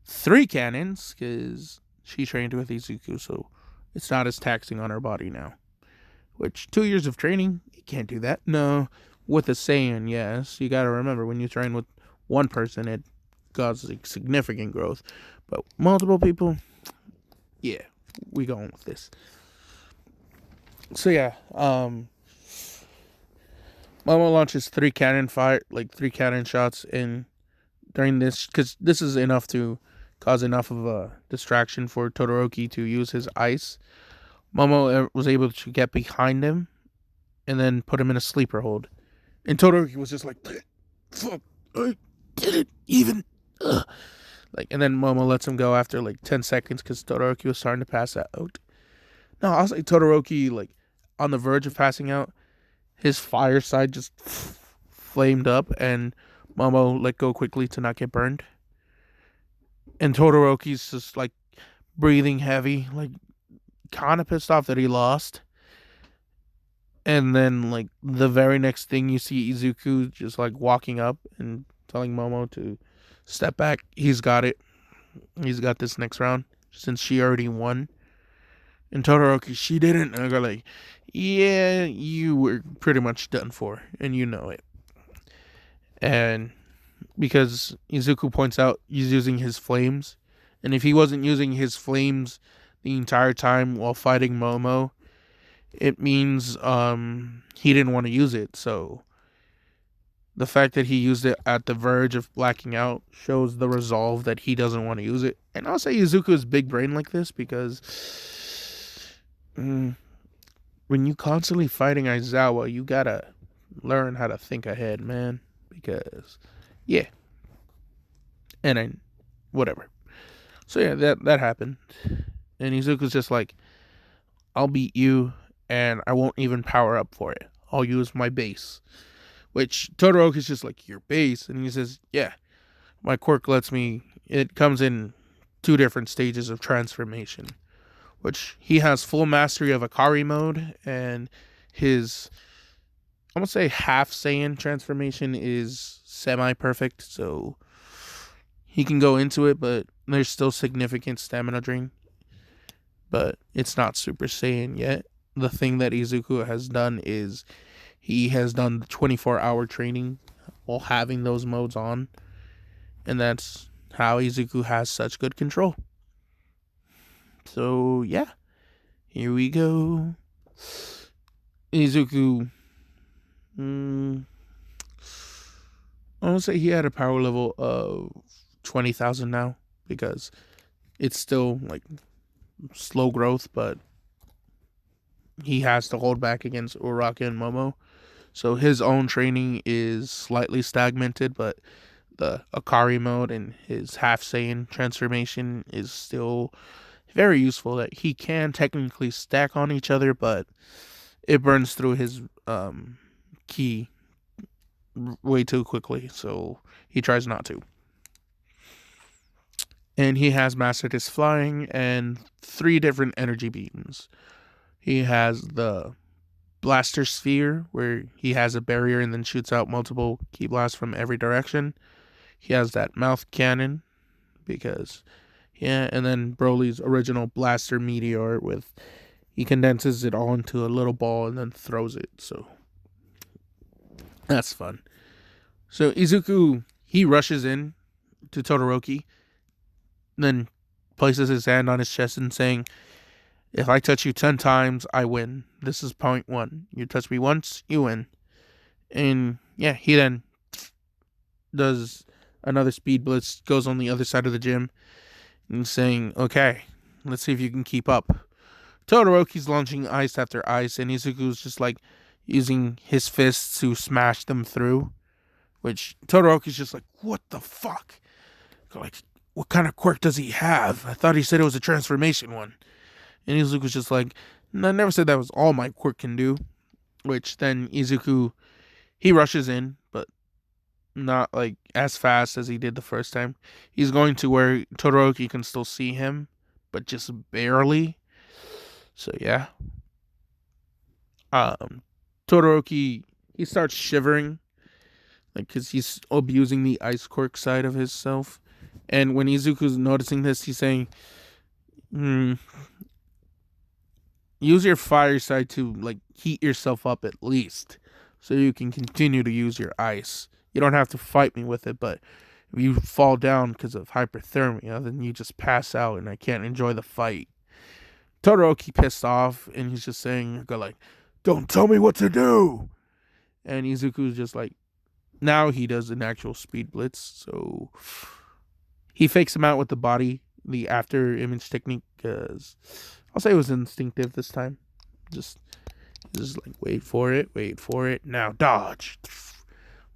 3 cannons because she trained with Izuku, so it's not as taxing on her body now. Which, 2 years of training, you can't do that. No, with a Saiyan, yes. You gotta remember, when you train with one person, it causes significant growth. But multiple people, yeah, we going with this. So yeah, Momo launches 3 cannon shots in during this, because this is enough to cause enough of a distraction for Todoroki to use his ice. Momo was able to get behind him and then put him in a sleeper hold. And Todoroki was just like, fuck, I did it, even. Ugh. Like, and then Momo lets him go after like 10 seconds because Todoroki was starting to pass out. No, I was like, Todoroki, like, on the verge of passing out, his fire side just flamed up and Momo let go quickly to not get burned. And Todoroki's just like breathing heavy, like kind of pissed off that he lost. And then like the very next thing you see Izuku just like walking up and telling Momo to step back. He's got it. He's got this next round since she already won. And Todoroki, she didn't. And I go like, yeah, you were pretty much done for, and you know it. And because Izuku points out he's using his flames, and if he wasn't using his flames the entire time while fighting Momo, it means he didn't want to use it. So the fact that he used it at the verge of blacking out shows the resolve that he doesn't want to use it. And I'll say Izuku is big brain like this because when you constantly fighting Aizawa, you gotta learn how to think ahead, man. Because, yeah. And then, whatever. So yeah, that happened. And Izuku's just like, I'll beat you, and I won't even power up for it. I'll use my base. Which Todoroki's just like, your base? And he says, yeah, my quirk lets me, it comes in 2 different stages of transformation. Which he has full mastery of Akari mode, and his, I'm gonna say half Saiyan transformation is semi-perfect, so he can go into it, but there's still significant stamina drain. but it's not Super Saiyan yet. The thing that Izuku has done is he has done the 24-hour training while having those modes on, and that's how Izuku has such good control. So, yeah, here we go. Izuku, I would say he had a power level of 20,000 now, because it's still like slow growth, but he has to hold back against Uraraka and Momo. So his own training is slightly stagnated, but the Akari mode and his half Saiyan transformation is still very useful. That he can technically stack on each other, but it burns through his ki way too quickly, so he tries not to. And he has mastered his flying and 3 different energy beams. He has the blaster sphere, where he has a barrier and then shoots out multiple ki blasts from every direction. He has that mouth cannon, because and then Broly's original blaster meteor, with he condenses it all into a little ball and then throws it. So that's fun. So Izuku, he rushes in to Todoroki, then places his hand on his chest and saying, "If I touch you 10 times, I win. This is point 1. You touch me once, you win." And yeah, he then does another speed blitz, goes on the other side of the gym, and saying, "Okay, let's see if you can keep up." Todoroki's launching ice after ice, and Izuku's just like using his fists to smash them through. Which Todoroki's just like, "What the fuck? Like, what kind of quirk does he have? I thought he said it was a transformation one." And Izuku's just like, "I never said that was all my quirk can do." Which then Izuku, he rushes in, but not like as fast as he did the first time. He's going to where Todoroki can still see him, but just barely. So yeah. Todoroki, he starts shivering, like, because he's abusing the ice quirk side of himself. And when Izuku's noticing this, he's saying, use your fire side to like heat yourself up at least, so you can continue to use your ice. You don't have to fight me with it, but if you fall down because of hypothermia, then you just pass out and I can't enjoy the fight. Todoroki pissed off, and he's just saying, like, "Don't tell me what to do." And Izuku's just like, now he does an actual speed blitz. So he fakes him out with the body, the after image technique, because I'll say it was instinctive this time. Just like, wait for it, now dodge.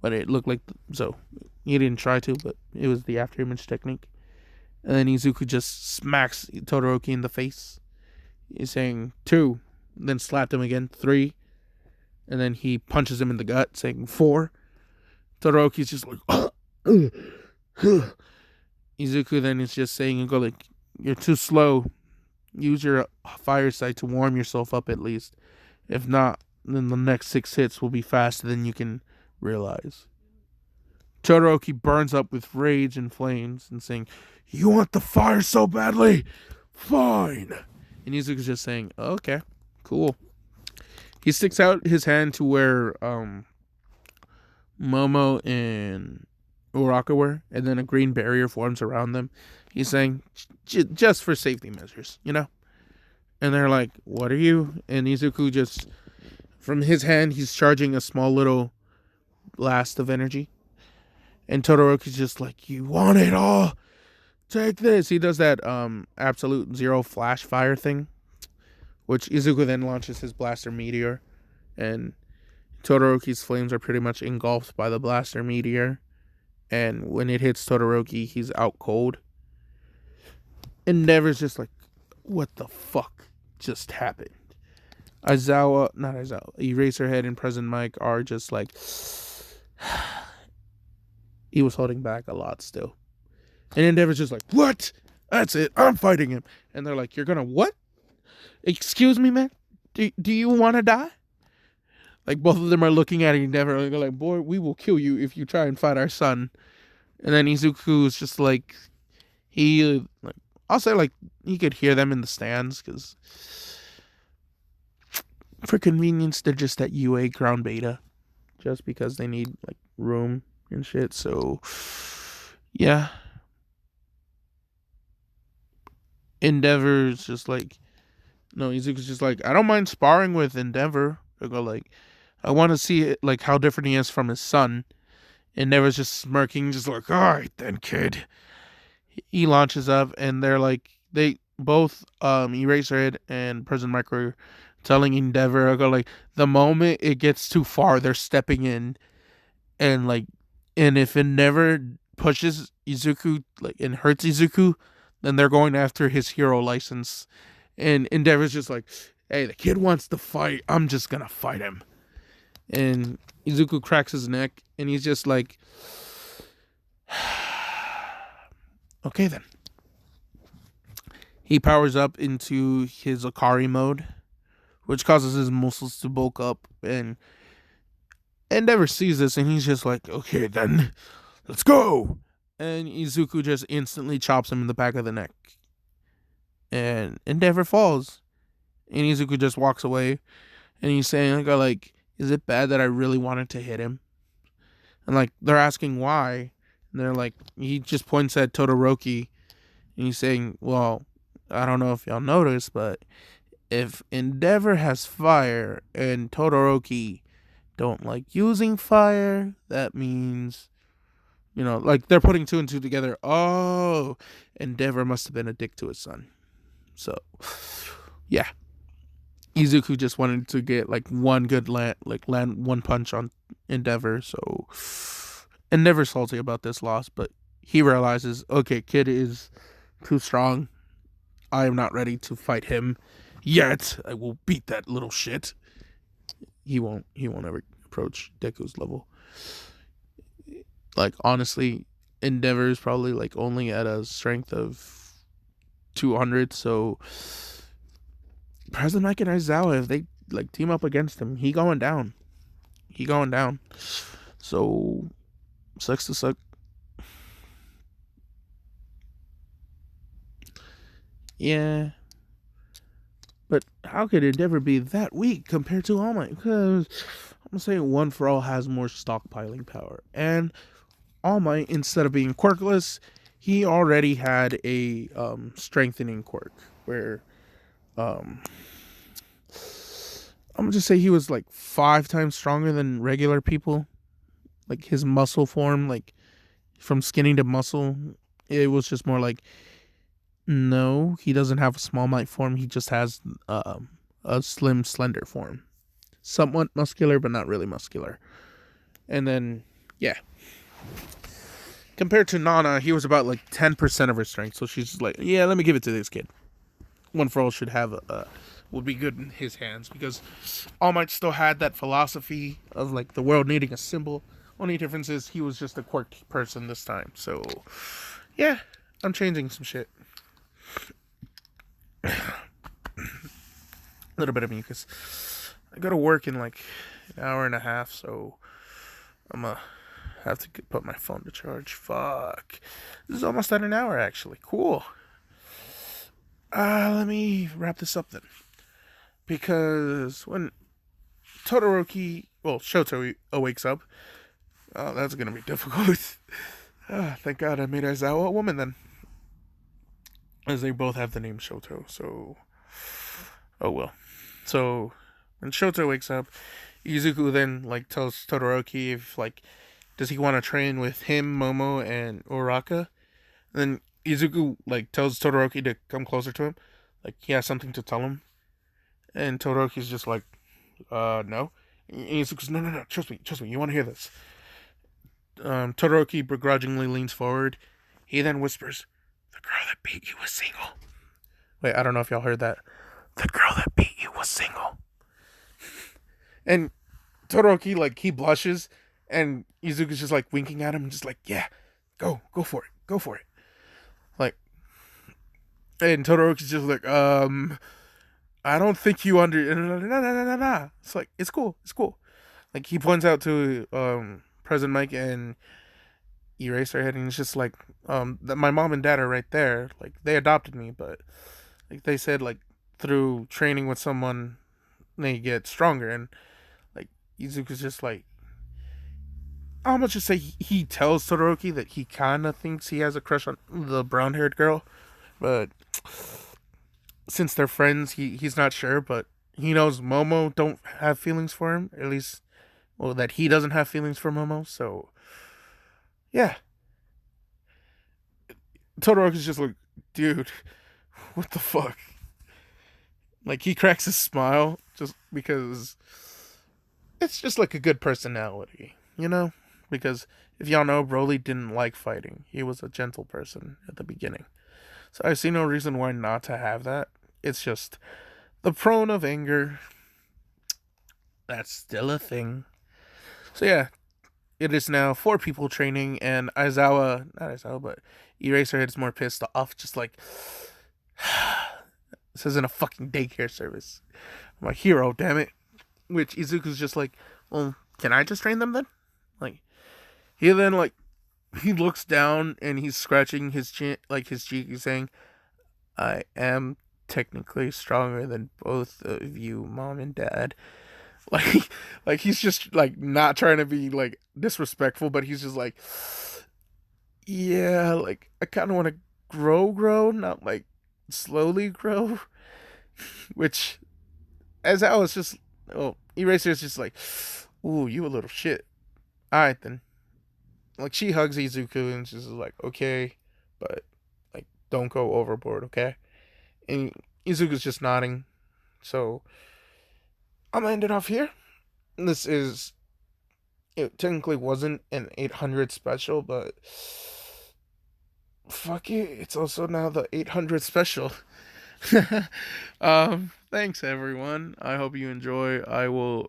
But it looked like, so he didn't try to, but it was the after image technique. And then Izuku just smacks Todoroki in the face. He's saying 2, then slapped him again, 3, and then he punches him in the gut, saying 4. Todoroki's just like, Izuku then is just saying, "Go, like, you're too slow. Use your fire sight to warm yourself up at least. If not, then the next 6 hits will be faster than you can realize." Todoroki burns up with rage and flames and saying, "You want the fire so badly? Fine." And Izuku's just saying, "Okay, cool." He sticks out his hand to where Momo and Uraraka were, and then a green barrier forms around them. He's saying, "Just for safety measures, you know?" And they're like, "What are you?" And Izuku just, from his hand, he's charging a small little blast of energy. And Todoroki's just like, "You want it all? Take this." He does that absolute zero flash fire thing, which Izuku then launches his blaster meteor, and Todoroki's flames are pretty much engulfed by the blaster meteor, and when it hits Todoroki, he's out cold. And Never's just like, "What the fuck just happened?" Eraserhead and Present Mike are just like, he was holding back a lot still. And Endeavor's just like, "What? That's it. I'm fighting him." And they're like, "You're gonna what? Excuse me, man? Do you want to die?" Like, both of them are looking at Endeavor and they're like, "Boy, we will kill you if you try and fight our son." And then Izuku's just like, he, like, I'll say like you could hear them in the stands because for convenience they're just at UA ground beta, just because they need like room and shit. So yeah, Endeavor's just like no, Izuku's just like I don't mind sparring with Endeavor. I go like I want to see it, like how different he is from his son. Endeavor's just smirking, just like all right then, kid. He launches up, and they're like they both Eraserhead and President Micro are telling Endeavor, I go like the moment it gets too far, they're stepping in and like and if it never pushes Izuku like and hurts Izuku, then they're going after his hero license. And Endeavor's just like, hey, the kid wants to fight. I'm just gonna fight him. And Izuku cracks his neck, and he's just like, okay then. He powers up into his Akari mode, which causes his muscles to bulk up, and Endeavor sees this, and he's just like, okay then, let's go. And Izuku just instantly chops him in the back of the neck. And Endeavor falls. And Izuku just walks away. And he's saying, like, is it bad that I really wanted to hit him? And, like, they're asking why. And they're like, he just points at Todoroki. And he's saying, well, I don't know if y'all noticed, but if Endeavor has fire and Todoroki don't like using fire, that means, you know, like they're putting two and two together. Oh, Endeavor must have been a dick to his son. So, yeah. Izuku just wanted to get like one good land one punch on Endeavor. So, Endeavor's salty about this loss, but he realizes, okay, kid is too strong. I am not ready to fight him yet. I will beat that little shit. He won't ever approach Deku's level. Like, honestly, Endeavor is probably like only at a strength of 200, so President Mike and Aizawa, if they like team up against him, he going down. So sucks to suck. Yeah. But how could Endeavor be that weak compared to All Might? Because I'm gonna say One for All has more stockpiling power. And All Might, instead of being quirkless, he already had a strengthening quirk where I'm gonna just say he was like 5 times stronger than regular people. Like his muscle form, like from skinny to muscle, it was just more like no, he doesn't have a small might form. He just has a slim, slender form, somewhat muscular, but not really muscular. And then, yeah, compared to Nana, he was about like 10% of her strength. So she's like, yeah, let me give it to this kid. One for All should have would be good in his hands because All Might still had that philosophy of like the world needing a symbol. Only difference is he was just a quirky person this time. So, yeah, I'm changing some shit. A little bit of mucus. I go to work in like an hour and a half, so I'm gonna have to put my phone to charge. Fuck. This is almost at an hour, actually. Cool. Let me wrap this up then. Because when Shoto wakes up, that's gonna be difficult. Thank God I made Aizawa a woman then. As they both have the name Shoto, so oh well. So when Shoto wakes up, Izuku then like tells Todoroki if like does he want to train with him, Momo, and Uraka. And then Izuku like tells Todoroki to come closer to him, like he has something to tell him. And Todoroki's just like, no. And Izuku's no, trust me, you want to hear this. Todoroki begrudgingly leans forward. He then whispers, "The girl that beat you was single." Wait, I don't know if y'all heard that. The girl that beat you was single. And Todoroki, like, he blushes, and Izuku's just, like, winking at him, just like, yeah, go for it. Like, and Todoroki's just like, I don't think you nah. It's like, it's cool. Like, he points out to, President Mike and Eraserhead, and it's just like, my mom and dad are right there. Like, they adopted me, but like they said, like through training with someone, they get stronger, and like Izuku's just like, I'm gonna just say he tells Todoroki that he kind of thinks he has a crush on the brown haired girl, but since they're friends, he's not sure, but he knows Momo don't have feelings for him, at least, well, that he doesn't have feelings for Momo. So yeah, Todoroki's just like, dude, what the fuck? Like he cracks his smile just because it's just like a good personality, you know? Because if y'all know, Broly didn't like fighting. He was a gentle person at the beginning. So I see no reason why not to have that. It's just the prone of anger. That's still a thing. So yeah, it is now 4 people training, and Aizawa, not Aizawa, but Eraserhead is more pissed off, just like, this isn't a fucking daycare service. I'm a hero, damn it. Which Izuku's just like, well, can I just train them then? Like, he then, like, he looks down and he's scratching his chin, like his cheek. He's saying, I am technically stronger than both of you, mom and dad. Like, like he's just like not trying to be like disrespectful, but he's just like, yeah, like I kind of want to grow, not like slowly grow. Which, as I was just, oh, Eraser's just like, ooh, you a little shit. All right then. Like she hugs Izuku and she's like, okay, but like don't go overboard, okay? And Izuku's just nodding. So I'm gonna end it off here. This is, it technically wasn't an 800 special, but fuck it, it's also now the 800 special. Thanks everyone. I hope you enjoy. I will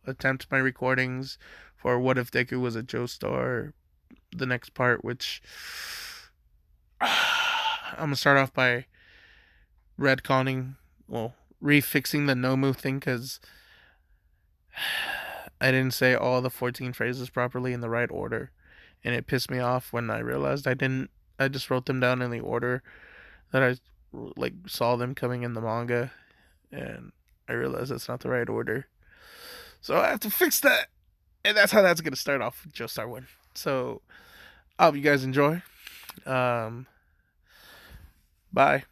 attempt my recordings for What If Deku Was a Joestar, the next part, which I'm gonna start off by retconning, well, refixing the Nomu thing, because I didn't say all the 14 phrases properly in the right order, and it pissed me off when I realized I didn't. I just wrote them down in the order that I like saw them coming in the manga, and I realized that's not the right order. So I have to fix that, and that's how that's gonna start off with Joestar 1. So I hope you guys enjoy. Um, Bye.